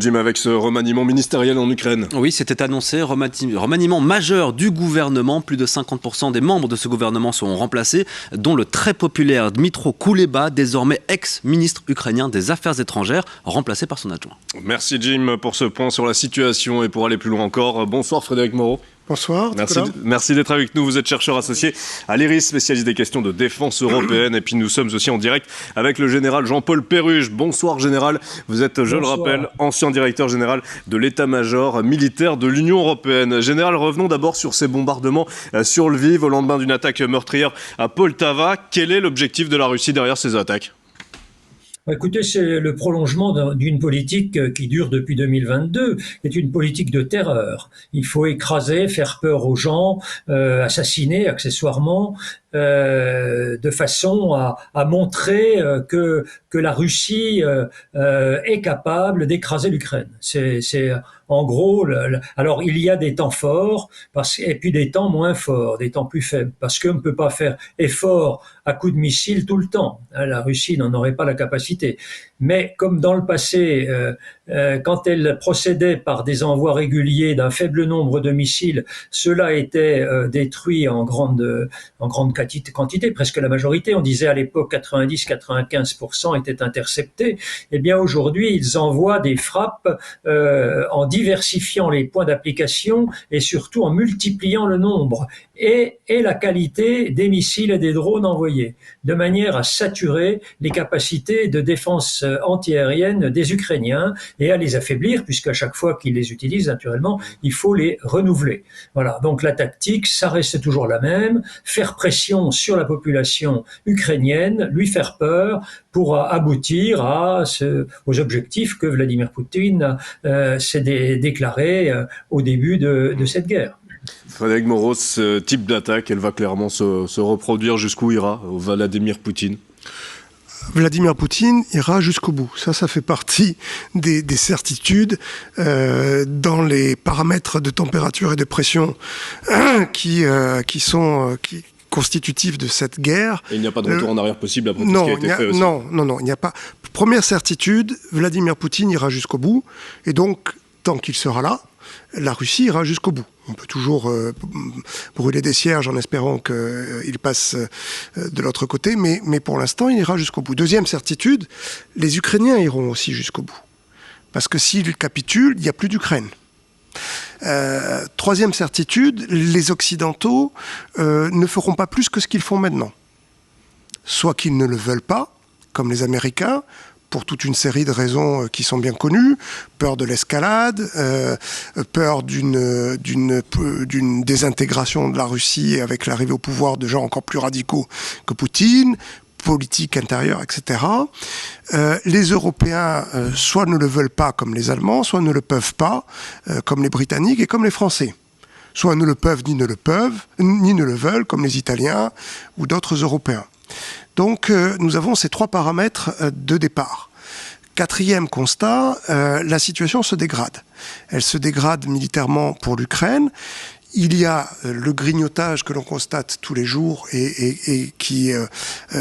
Jim, avec ce remaniement ministériel en Ukraine. Oui, c'était annoncé, remaniement majeur du gouvernement. Plus de 50% des membres de ce gouvernement seront remplacés, dont le très populaire Dmytro Kuleba, désormais ex-ministre ukrainien des Affaires étrangères, remplacé par son adjoint. Merci Jim pour ce point sur la situation et pour aller plus loin encore. Bonsoir Frédéric Moreau. Bonsoir. Merci d'être avec nous. Vous êtes chercheur associé à l'IRIS, spécialiste des questions de défense européenne. Et puis nous sommes aussi en direct avec le général Jean-Paul Perruge. Bonsoir général. Vous êtes, je le rappelle, ancien directeur général de l'état-major militaire de l'Union européenne. Général, revenons d'abord sur ces bombardements sur Lviv au lendemain d'une attaque meurtrière à Poltava. Quel est l'objectif de la Russie derrière ces attaques ? Écoutez, c'est le prolongement d'une politique qui dure depuis 2022, qui est une politique de terreur. Il faut écraser, faire peur aux gens, assassiner accessoirement, de façon à montrer que la Russie est capable d'écraser l'Ukraine. C'est en gros, alors il y a des temps forts et puis des temps moins forts, des temps plus faibles, parce qu'on ne peut pas faire effort à coups de missiles tout le temps. La Russie n'en aurait pas la capacité. Mais comme dans le passé, quand elle procédait par des envois réguliers d'un faible nombre de missiles, cela était détruit en grande quantité, presque la majorité. On disait à l'époque 90-95% étaient interceptés. Eh bien aujourd'hui, ils envoient des frappes en diversifiant les points d'application et surtout en multipliant le nombre et la qualité des missiles et des drones envoyés, de manière à saturer les capacités de défense antiaérienne des Ukrainiens et à les affaiblir, puisqu'à chaque fois qu'ils les utilisent, naturellement, il faut les renouveler. Voilà, donc la tactique, ça reste toujours la même, faire pression sur la population ukrainienne, lui faire peur pour aboutir aux objectifs que Vladimir Poutine s'est déclaré au début de cette guerre. Frédéric Moreau, ce type d'attaque, elle va clairement se reproduire. Jusqu'où ira Vladimir Poutine ? Vladimir Poutine ira jusqu'au bout. Ça fait partie des certitudes dans les paramètres de température et de pression qui sont constitutifs de cette guerre. Et il n'y a pas de retour en arrière possible après tout ce qui a été fait aussi. Non, il n'y a pas. Première certitude, Vladimir Poutine ira jusqu'au bout. Et donc, tant qu'il sera là, la Russie ira jusqu'au bout. On peut toujours brûler des cierges en espérant qu'il passe de l'autre côté, mais pour l'instant, il ira jusqu'au bout. Deuxième certitude, les Ukrainiens iront aussi jusqu'au bout. Parce que s'ils capitulent, il n'y a plus d'Ukraine. Troisième certitude, les Occidentaux ne feront pas plus que ce qu'ils font maintenant. Soit qu'ils ne le veulent pas, comme les Américains, pour toute une série de raisons qui sont bien connues, peur de l'escalade, peur d'une désintégration de la Russie avec l'arrivée au pouvoir de gens encore plus radicaux que Poutine, politique intérieure, etc. Les Européens soit ne le veulent pas comme les Allemands, soit ne le peuvent pas comme les Britanniques et comme les Français. Soit ne le peuvent, ni ne le veulent comme les Italiens ou d'autres Européens. Donc nous avons ces trois paramètres de départ. Quatrième constat, la situation se dégrade. Elle se dégrade militairement pour l'Ukraine. Il y a le grignotage que l'on constate tous les jours et qui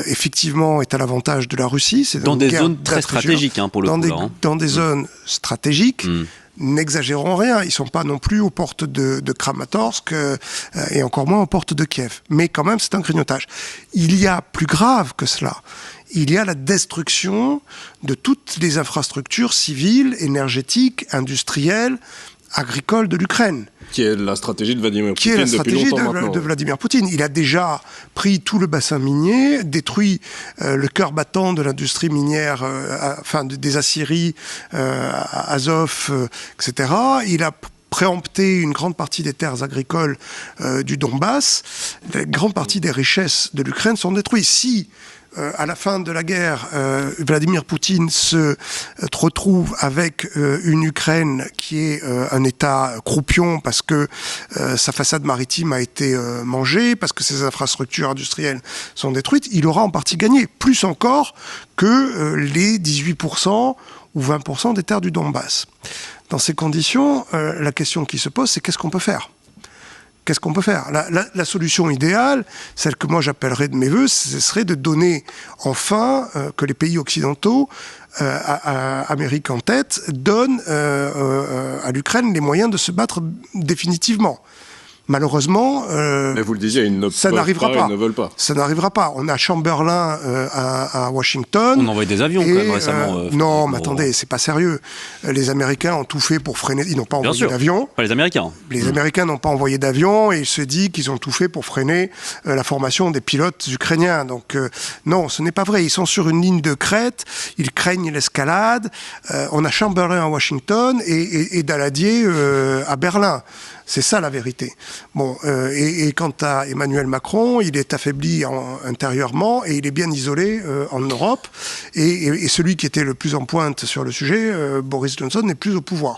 effectivement est à l'avantage de la Russie. C'est dans des zones très stratégiques pour le coup. Dans des zones stratégiques. N'exagérons rien, ils ne sont pas non plus aux portes de Kramatorsk et encore moins aux portes de Kiev. Mais quand même, c'est un grignotage. Il y a plus grave que cela. Il y a la destruction de toutes les infrastructures civiles, énergétiques, industrielles, agricoles de l'Ukraine. Qui est la stratégie de Vladimir Poutine depuis longtemps maintenant. De Vladimir Poutine. Il a déjà pris tout le bassin minier, détruit le cœur battant de l'industrie minière, des aciéries, Azov, etc. Il a préempté une grande partie des terres agricoles du Donbass. La grande partie des richesses de l'Ukraine sont détruites. Si à la fin de la guerre, Vladimir Poutine se retrouve avec une Ukraine qui est un État croupion parce que sa façade maritime a été mangée, parce que ses infrastructures industrielles sont détruites, il aura en partie gagné, plus encore que les 18% ou 20% des terres du Donbass. Dans ces conditions, la question qui se pose, c'est qu'est-ce qu'on peut faire ? qu'est-ce qu'on peut faire ? La solution idéale, celle que moi j'appellerais de mes voeux, ce serait de donner enfin que les pays occidentaux, Amérique en tête, donnent à l'Ukraine les moyens de se battre définitivement. Malheureusement, mais vous le disiez, ça n'arrivera pas. Ils ne veulent pas. Ça n'arrivera pas. On a Chamberlain à Washington. On envoie des avions quand même récemment. Non, mais attendez, c'est pas sérieux. Les Américains ont tout fait pour freiner. Ils n'ont pas envoyé d'avion. Pas les Américains. Les Américains n'ont pas envoyé d'avion et il se dit qu'ils ont tout fait pour freiner la formation des pilotes ukrainiens. Donc non, ce n'est pas vrai. Ils sont sur une ligne de crête. Ils craignent l'escalade. On a Chamberlain à Washington et Daladier à Berlin. C'est ça la vérité. Bon, et quant à Emmanuel Macron, il est affaibli intérieurement et il est bien isolé en Europe. Et celui qui était le plus en pointe sur le sujet, Boris Johnson, n'est plus au pouvoir.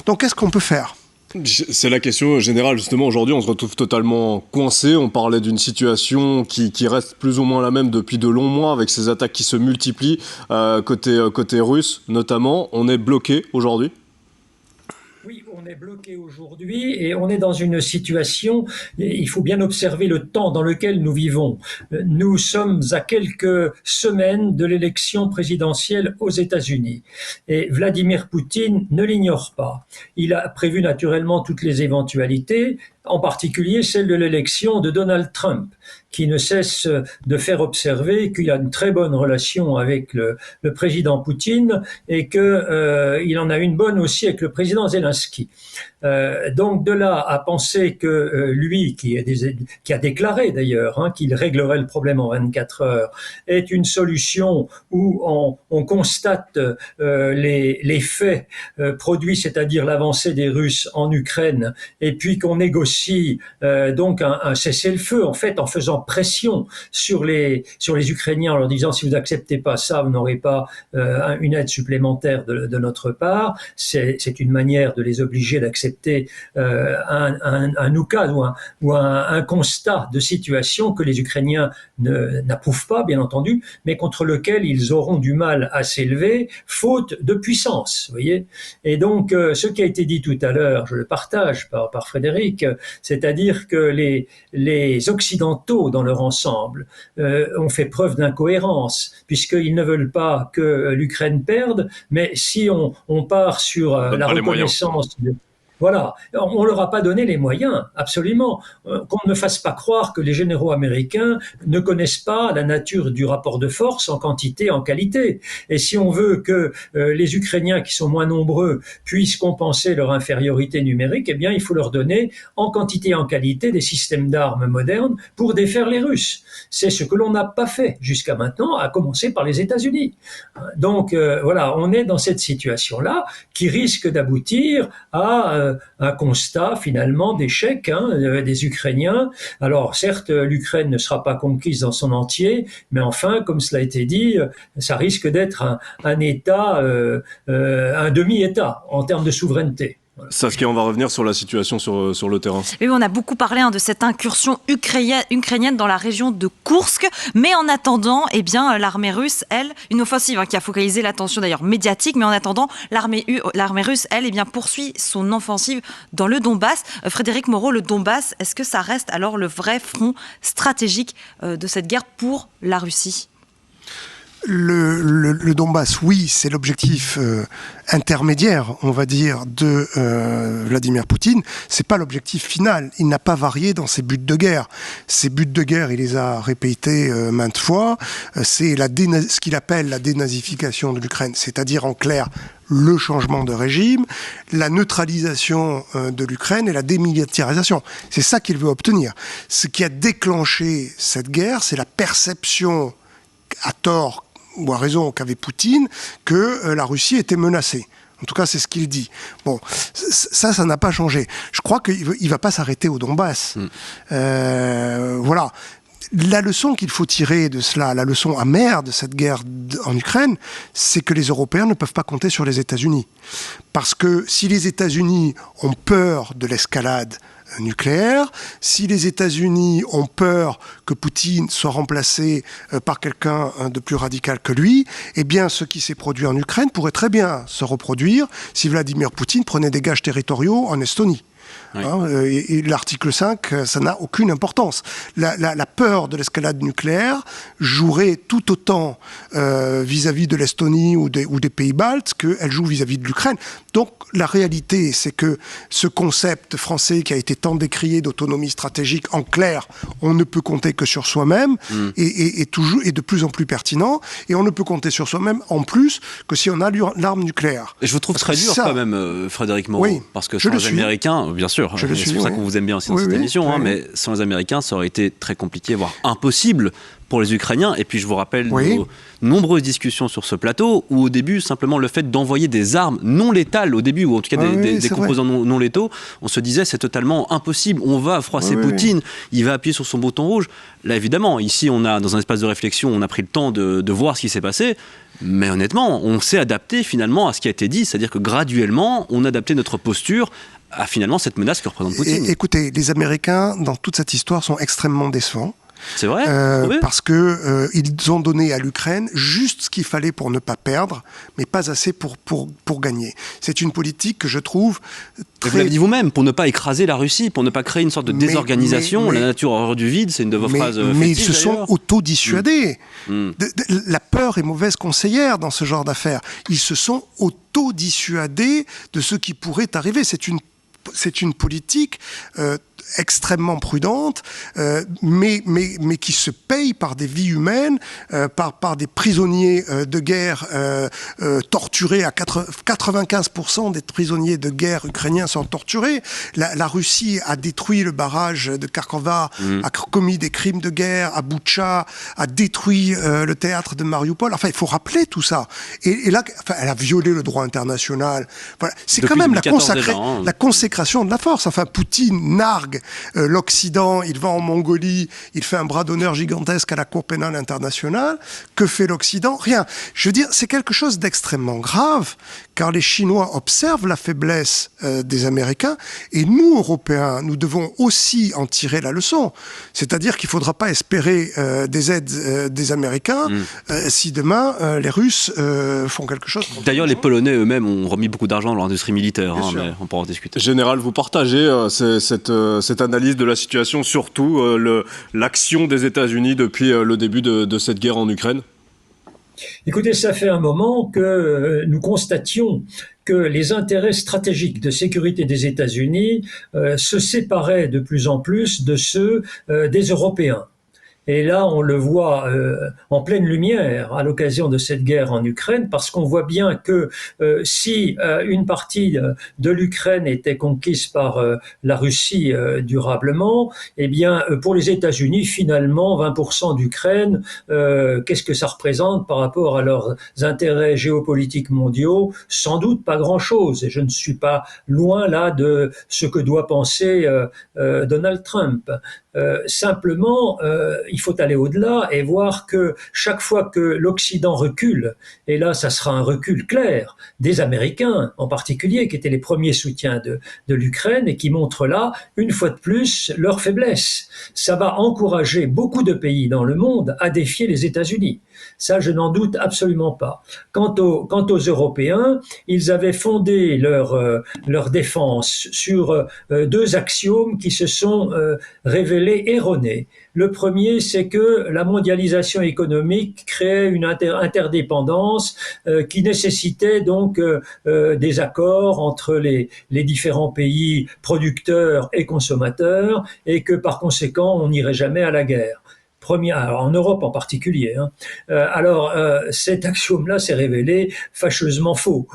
Donc qu'est-ce qu'on peut faire ? C'est la question générale, justement. Aujourd'hui, on se retrouve totalement coincé. On parlait d'une situation qui reste plus ou moins la même depuis de longs mois, avec ces attaques qui se multiplient, côté russe notamment. On est bloqué aujourd'hui ? Oui, on est bloqué aujourd'hui et on est dans une situation, il faut bien observer le temps dans lequel nous vivons. Nous sommes à quelques semaines de l'élection présidentielle aux États-Unis et Vladimir Poutine ne l'ignore pas. Il a prévu naturellement toutes les éventualités, en particulier celle de l'élection de Donald Trump, qui ne cesse de faire observer qu'il a une très bonne relation avec le président Poutine et qu'il en a une bonne aussi avec le président Zelensky. Donc de là à penser que lui, qui a déclaré d'ailleurs qu'il réglerait le problème en 24 heures, est une solution où on constate les faits produits, c'est-à-dire l'avancée des Russes en Ukraine, et puis qu'on négocie donc un cessez-le-feu, en fait, en faisant pression sur les Ukrainiens, en leur disant si vous acceptez pas ça, vous n'aurez pas une aide supplémentaire de notre part. C'est une manière de les obliger d'accepter un oukase ou un constat de situation que les Ukrainiens n'approuvent pas, bien entendu, mais contre lequel ils auront du mal à s'élever, faute de puissance, vous voyez. Et donc, ce qui a été dit tout à l'heure, je le partage par Frédéric, c'est-à-dire que les Occidentaux, dans leur ensemble, ont fait preuve d'incohérence, puisqu'ils ne veulent pas que l'Ukraine perde, mais si on part sur la reconnaissance... Voilà, on ne leur a pas donné les moyens, absolument. Qu'on ne fasse pas croire que les généraux américains ne connaissent pas la nature du rapport de force en quantité, en qualité. Et si on veut que les Ukrainiens, qui sont moins nombreux, puissent compenser leur infériorité numérique, eh bien, il faut leur donner en quantité et en qualité des systèmes d'armes modernes pour défaire les Russes. C'est ce que l'on n'a pas fait jusqu'à maintenant, à commencer par les États-Unis. Donc, voilà, on est dans cette situation-là qui risque d'aboutir à un constat finalement d'échec des Ukrainiens. Alors certes, l'Ukraine ne sera pas conquise dans son entier, mais enfin, comme cela a été dit, ça risque d'être un État, un demi-État en termes de souveraineté. Voilà. Saskia, on va revenir sur la situation sur le terrain. Oui, on a beaucoup parlé de cette incursion ukrainienne dans la région de Koursk, mais en attendant, eh bien, l'armée russe, elle, une offensive qui a focalisé l'attention d'ailleurs médiatique, mais en attendant, l'armée russe, elle, eh bien, poursuit son offensive dans le Donbass. Frédéric Moreau, le Donbass, est-ce que ça reste alors le vrai front stratégique de cette guerre pour la Russie ? Le Donbass, oui, c'est l'objectif intermédiaire, on va dire, de Vladimir Poutine. C'est pas l'objectif final. Il n'a pas varié dans ses buts de guerre. Ses buts de guerre, il les a répétés maintes fois. C'est ce qu'il appelle la dénazification de l'Ukraine, c'est-à-dire en clair le changement de régime, la neutralisation de l'Ukraine et la démilitarisation. C'est ça qu'il veut obtenir. Ce qui a déclenché cette guerre, c'est la perception à tort ou à raison qu'avait Poutine, que la Russie était menacée. En tout cas, c'est ce qu'il dit. Bon, ça n'a pas changé. Je crois qu'il ne va pas s'arrêter au Donbass. Voilà. La leçon qu'il faut tirer de cela, la leçon amère de cette guerre en Ukraine, c'est que les Européens ne peuvent pas compter sur les États-Unis. Parce que si les États-Unis ont peur de l'escalade nucléaire, si les États-Unis ont peur que Poutine soit remplacé par quelqu'un de plus radical que lui, eh bien ce qui s'est produit en Ukraine pourrait très bien se reproduire si Vladimir Poutine prenait des gages territoriaux en Estonie. Oui. Et l'article 5, ça n'a aucune importance. La peur de l'escalade nucléaire jouerait tout autant vis-à-vis de l'Estonie ou des pays baltes qu'elle joue vis-à-vis de l'Ukraine. Donc la réalité, c'est que ce concept français qui a été tant décrié d'autonomie stratégique, en clair, on ne peut compter que sur soi-même, est de plus en plus pertinent, et on ne peut compter sur soi-même en plus que si on a l'arme nucléaire. Et je vous trouve très dur quand même, Frédéric Moreau, oui, parce que sans les Américains, bien sûr, c'est pour ça qu'on vous aime bien aussi dans cette émission, mais sans les Américains, ça aurait été très compliqué, voire impossible pour les Ukrainiens. Et puis je vous rappelle nos nombreuses discussions sur ce plateau, où au début, simplement le fait d'envoyer des armes non létales, au début, ou en tout cas des composants non létaux, on se disait c'est totalement impossible, on va froisser Poutine, il va appuyer sur son bouton rouge. Là évidemment, ici on a, dans un espace de réflexion, on a pris le temps de voir ce qui s'est passé, mais honnêtement, on s'est adapté finalement à ce qui a été dit, c'est-à-dire que graduellement, on a adapté notre posture à finalement cette menace que représente Poutine. Écoutez, les Américains, dans toute cette histoire, sont extrêmement décevants. C'est vrai, parce que ils ont donné à l'Ukraine juste ce qu'il fallait pour ne pas perdre, mais pas assez pour gagner. C'est une politique que je trouve très... Vous l'avez dit vous-même, pour ne pas écraser la Russie, pour ne pas créer une sorte de désorganisation. La nature horreur du vide, c'est une de vos phrases fétiches. Mais ils se sont autodissuadés. La peur est mauvaise conseillère dans ce genre d'affaires. Ils se sont autodissuadés de ce qui pourrait arriver. C'est une politique extrêmement prudente, mais qui se paye par des vies humaines, par des prisonniers de guerre torturés. 95% des prisonniers de guerre ukrainiens sont torturés. La Russie a détruit le barrage de Kharkova, a commis des crimes de guerre à Boutcha, a détruit le théâtre de Mariupol. Enfin, il faut rappeler tout ça. Et là, elle a violé le droit international. Voilà. C'est quand même la consécration de la force. Enfin, Poutine nargue l'Occident, il va en Mongolie, il fait un bras d'honneur gigantesque à la Cour pénale internationale. Que fait l'Occident? Rien. Je veux dire, c'est quelque chose d'extrêmement grave, car les Chinois observent la faiblesse des Américains, et nous, Européens, nous devons aussi en tirer la leçon. C'est-à-dire qu'il ne faudra pas espérer des aides des Américains si demain les Russes font quelque chose. D'ailleurs, les Polonais eux-mêmes ont remis beaucoup d'argent dans l'industrie militaire, mais on pourra en discuter. Général, vous partagez cette analyse de la situation, surtout l'action des États-Unis depuis le début de cette guerre en Ukraine? Écoutez, ça fait un moment que nous constations que les intérêts stratégiques de sécurité des États-Unis se séparaient de plus en plus de ceux des Européens. Et là, on le voit en pleine lumière à l'occasion de cette guerre en Ukraine, parce qu'on voit bien que si une partie de l'Ukraine était conquise par la Russie durablement, eh bien, pour les États-Unis, finalement, 20% d'Ukraine, qu'est-ce que ça représente par rapport à leurs intérêts géopolitiques mondiaux? Sans doute pas grand-chose. Et je ne suis pas loin là de ce que doit penser Donald Trump. Simplement, il faut aller au-delà et voir que chaque fois que l'Occident recule, et là ça sera un recul clair des Américains en particulier, qui étaient les premiers soutiens de l'Ukraine et qui montrent là, une fois de plus, leur faiblesse. Ça va encourager beaucoup de pays dans le monde à défier les États-Unis. Ça, je n'en doute absolument pas. Quant aux Européens, ils avaient fondé leur défense sur deux axiomes qui se sont révélés erronés. Le premier, c'est que la mondialisation économique créait une interdépendance qui nécessitait donc des accords entre les différents pays producteurs et consommateurs, et que par conséquent, on n'irait jamais à la guerre. Alors en Europe en particulier. Cet axiome-là s'est révélé fâcheusement faux.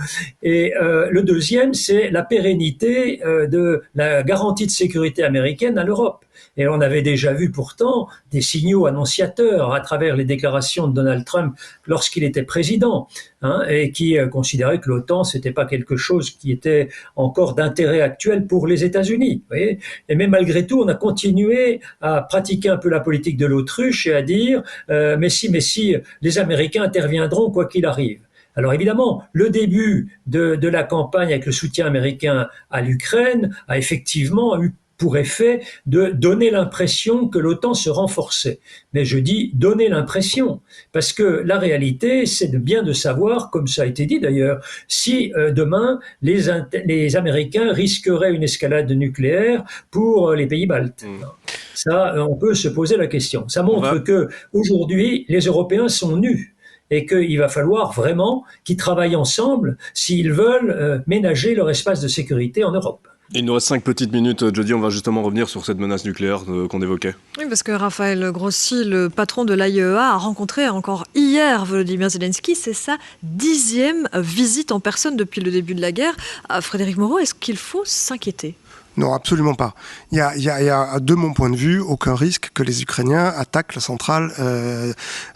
Et le deuxième, c'est la pérennité de la garantie de sécurité américaine à l'Europe. Et on avait déjà vu pourtant des signaux annonciateurs à travers les déclarations de Donald Trump lorsqu'il était président, et qui considérait que l'OTAN, c'était pas quelque chose qui était encore d'intérêt actuel pour les États-Unis. Vous voyez ? Mais malgré tout, on a continué à pratiquer un peu la politique de l'autruche et à dire mais si, les Américains interviendront quoi qu'il arrive. Alors évidemment, le début de la campagne avec le soutien américain à l'Ukraine a effectivement eu pour effet de donner l'impression que l'OTAN se renforçait. Mais je dis donner l'impression, parce que la réalité, c'est bien de savoir, comme ça a été dit d'ailleurs, si demain les Américains risqueraient une escalade nucléaire pour les pays baltes. Ça, on peut se poser la question. Ça montre que aujourd'hui, les Européens sont nus et qu'il va falloir vraiment qu'ils travaillent ensemble s'ils veulent ménager leur espace de sécurité en Europe. Il nous reste 5 petites minutes, Jody, on va justement revenir sur cette menace nucléaire qu'on évoquait. Oui, parce que Raphaël Grossi, le patron de l'AIEA, a rencontré encore hier Volodymyr Zelensky. C'est sa 10e visite en personne depuis le début de la guerre. Frédéric Moreau, est-ce qu'il faut s'inquiéter ? Non, absolument pas. Il y a, de mon point de vue, aucun risque que les Ukrainiens attaquent la centrale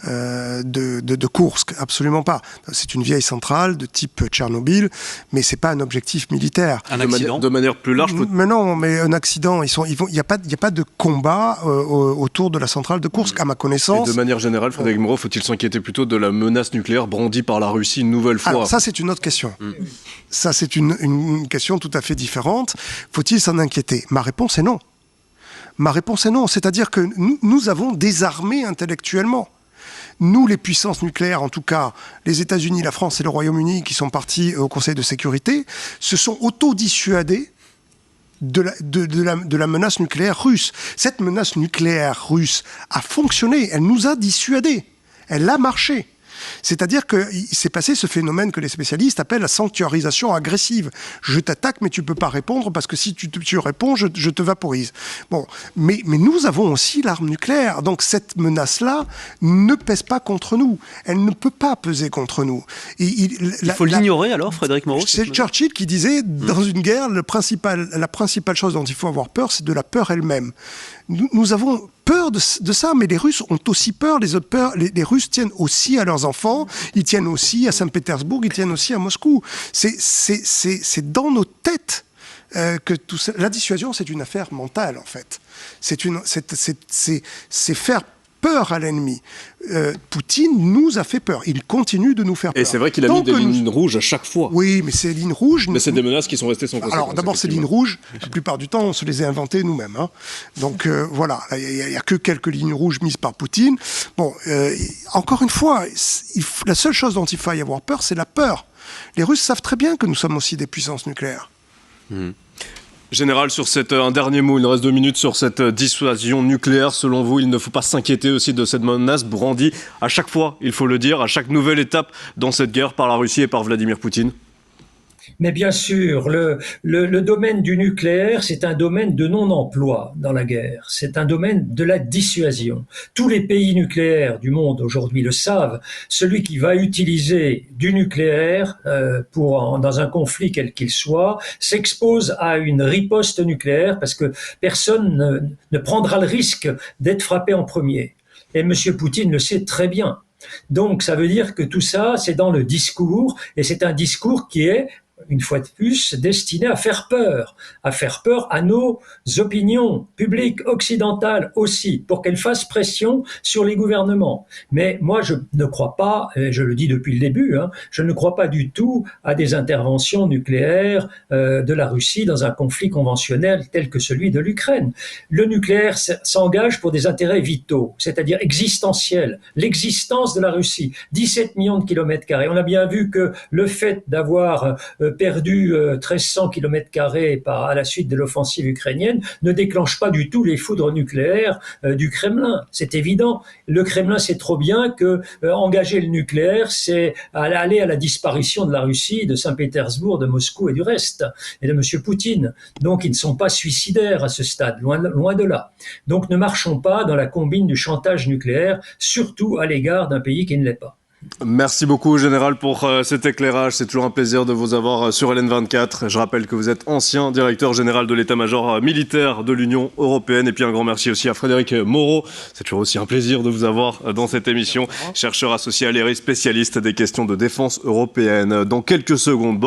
de Koursk. Absolument pas. C'est une vieille centrale de type Tchernobyl, mais c'est pas un objectif militaire. Un accident de manière plus large. Mais non, mais un accident. Il n'y a pas de combat autour de la centrale de Koursk, à ma connaissance. Et de manière générale, Frédéric Moreau, faut-il s'inquiéter plutôt de la menace nucléaire brandie par la Russie une nouvelle fois? Alors ça, c'est une autre question. Ça, c'est une question tout à fait différente. Faut-il s'en inquiéter? Ma réponse est non. Ma réponse est non. C'est-à-dire que nous avons désarmé intellectuellement. Nous, les puissances nucléaires, en tout cas les États-Unis, la France et le Royaume-Uni, qui sont partis au Conseil de sécurité, se sont auto-dissuadés de la menace nucléaire russe. Cette menace nucléaire russe a fonctionné. Elle nous a dissuadés. Elle a marché. C'est-à-dire qu'il s'est passé ce phénomène que les spécialistes appellent la sanctuarisation agressive. Je t'attaque, mais tu ne peux pas répondre parce que si tu réponds, je te vaporise. Bon, mais nous avons aussi l'arme nucléaire. Donc cette menace-là ne pèse pas contre nous. Elle ne peut pas peser contre nous. Il faut l'ignorer alors, Frédéric Moreau? C'est Churchill qui disait, dans une guerre, la principale chose dont il faut avoir peur, c'est de la peur elle-même. Nous avons peur de ça, mais les Russes ont aussi peur, les Russes tiennent aussi à leurs enfants, ils tiennent aussi à Saint-Pétersbourg, ils tiennent aussi à Moscou. C'est dans nos têtes que tout ça. La dissuasion, c'est une affaire mentale, en fait. C'est faire peur à l'ennemi. Poutine nous a fait peur. Il continue de nous faire peur. Et c'est vrai qu'il a mis des lignes rouges à chaque fois. Oui, mais ces lignes rouges... Mais c'est des menaces qui sont restées sans conséquence. Alors d'abord, ces lignes rouges, la plupart du temps, on se les a inventées nous-mêmes. Hein. Donc voilà, il n'y a que quelques lignes rouges mises par Poutine. Bon, encore une fois, la seule chose dont il faut y avoir peur, c'est la peur. Les Russes savent très bien que nous sommes aussi des puissances nucléaires. Général, sur un dernier mot, il nous reste 2 minutes sur cette dissuasion nucléaire. Selon vous, il ne faut pas s'inquiéter aussi de cette menace brandie à chaque fois, il faut le dire, à chaque nouvelle étape dans cette guerre par la Russie et par Vladimir Poutine? Mais bien sûr, le domaine du nucléaire, c'est un domaine de non-emploi dans la guerre. C'est un domaine de la dissuasion. Tous les pays nucléaires du monde aujourd'hui le savent. Celui qui va utiliser du nucléaire dans un conflit quel qu'il soit s'expose à une riposte nucléaire parce que personne ne prendra le risque d'être frappé en premier. Et M. Poutine le sait très bien. Donc ça veut dire que tout ça, c'est dans le discours, et c'est un discours qui est, une fois de plus, destiné à faire peur à nos opinions publiques occidentales aussi, pour qu'elles fassent pression sur les gouvernements. Mais moi, je ne crois pas, et je le dis depuis le début, je ne crois pas du tout à des interventions nucléaires de la Russie dans un conflit conventionnel tel que celui de l'Ukraine. Le nucléaire s'engage pour des intérêts vitaux, c'est-à-dire existentiels. L'existence de la Russie, 17 millions de kilomètres carrés. On a bien vu que le fait d'avoir perdu 1300 km² à la suite de l'offensive ukrainienne ne déclenche pas du tout les foudres nucléaires du Kremlin. C'est évident. Le Kremlin sait trop bien que engager le nucléaire, c'est aller à la disparition de la Russie, de Saint-Pétersbourg, de Moscou et du reste, et de M. Poutine. Donc ils ne sont pas suicidaires à ce stade, loin de là. Donc ne marchons pas dans la combine du chantage nucléaire, surtout à l'égard d'un pays qui ne l'est pas. Merci beaucoup, Général, pour cet éclairage. C'est toujours un plaisir de vous avoir sur LN24. Je rappelle que vous êtes ancien directeur général de l'état-major militaire de l'Union européenne. Et puis un grand merci aussi à Frédéric Moreau. C'est toujours aussi un plaisir de vous avoir dans cette émission. Chercheur associé à l'ERI, spécialiste des questions de défense européenne. Dans quelques secondes,